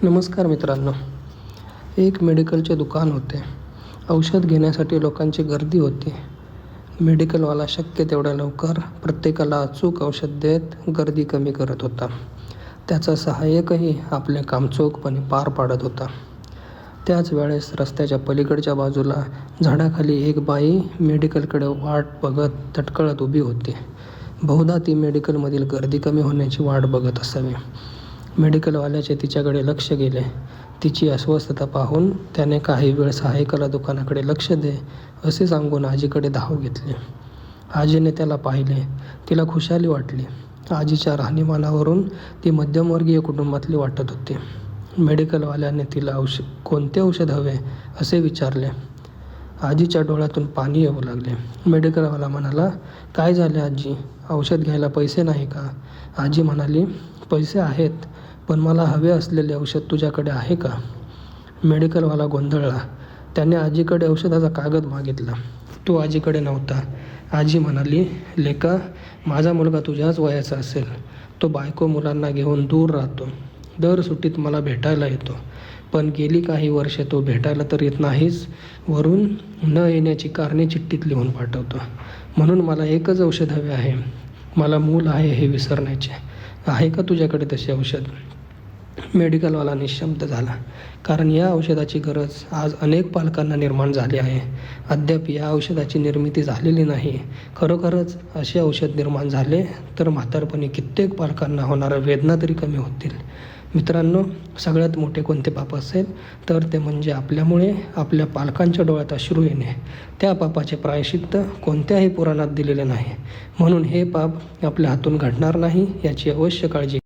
नमस्कार मित्रांनो. एक मेडिकलचे दुकान होते. औषध घेण्यासाठी लोकांची गर्दी होती. मेडिकलवाला शक्य तेवढ्या लवकर प्रत्येकाला अचूक औषध देत गर्दी कमी करत होता. त्याचा सहाय्यकही आपले काम चोखपणे पार पाडत होता. त्याच वेळेस रस्त्याच्या पलीकडच्या बाजूला झाडाखाली एक बाई मेडिकलकडे वाट बघत तटकळत उभी होती. बहुधा ती मेडिकलमधील गर्दी कमी होण्याची वाट बघत असावी. मेडिकलवाल्याचे तिच्याकडे लक्ष गेले. तिची अस्वस्थता पाहून त्याने काही वेळ सहाय्यकाला दुकानाकडे लक्ष दे असे सांगून आजीकडे धाव घेतली. आजीने त्याला पाहिले. तिला खुशाली वाटली. आजीच्या राहणीमानावरून ती मध्यमवर्गीय कुटुंबातली वाटत होती. मेडिकलवाल्याने तिला कोणते औषध हवे असे विचारले. आजीच्या डोळ्यातून पाणी येऊ लागले. मेडिकलवाला म्हणाला, "काय झाले आजी? औषध घ्यायला पैसे नाही का?" आजी म्हणाली, "पैसे आहेत, पण मला हवे असलेले औषध तुझ्याकडे आहे का?" मेडिकलवाला गोंधळला. त्याने आजीकडे औषधाचा कागद मागितला. तो आजीकडे नव्हता. आजी म्हणाली, "लेका, माझा मुलगा तुझ्याच वयाचा असेल. तो बायको मुलांना घेऊन दूर राहतो. दर सुट्टीत मला भेटायला येतो. पण गेली काही वर्षे तो भेटायला तर येत नाहीच, वरून न येण्याची कारणे चिठ्ठीत लिहून पाठवतो. म्हणून मला एकच औषध हवे आहे. मला मूल आहे हे विसरण्याचे. आहे का तुझ्याकडे तसे औषध?" मेडिकलवाला निःशब्द झाला. कारण या औषधाची गरज आज अनेक पालकांना निर्माण झाली आहे. अद्याप या औषधाची निर्मिती झालेली नाही. खरोखरच असे औषध निर्माण झाले तर म्हातारपणी कित्येक पालकांना होणाऱ्या वेदना तरी कमी होतील. मित्रांनो, सगळ्यात मोठे कोणते पाप असेल तर ते म्हणजे आपल्यामुळे आपल्या पालकांच्या डोळ्यात अश्रू येणे. त्या पापाचे प्रायश्चित्त कोणत्याही पुराणात दिलेले नाही. म्हणून हे पाप आपल्या हातून घडणार नाही याची अवश्य काळजी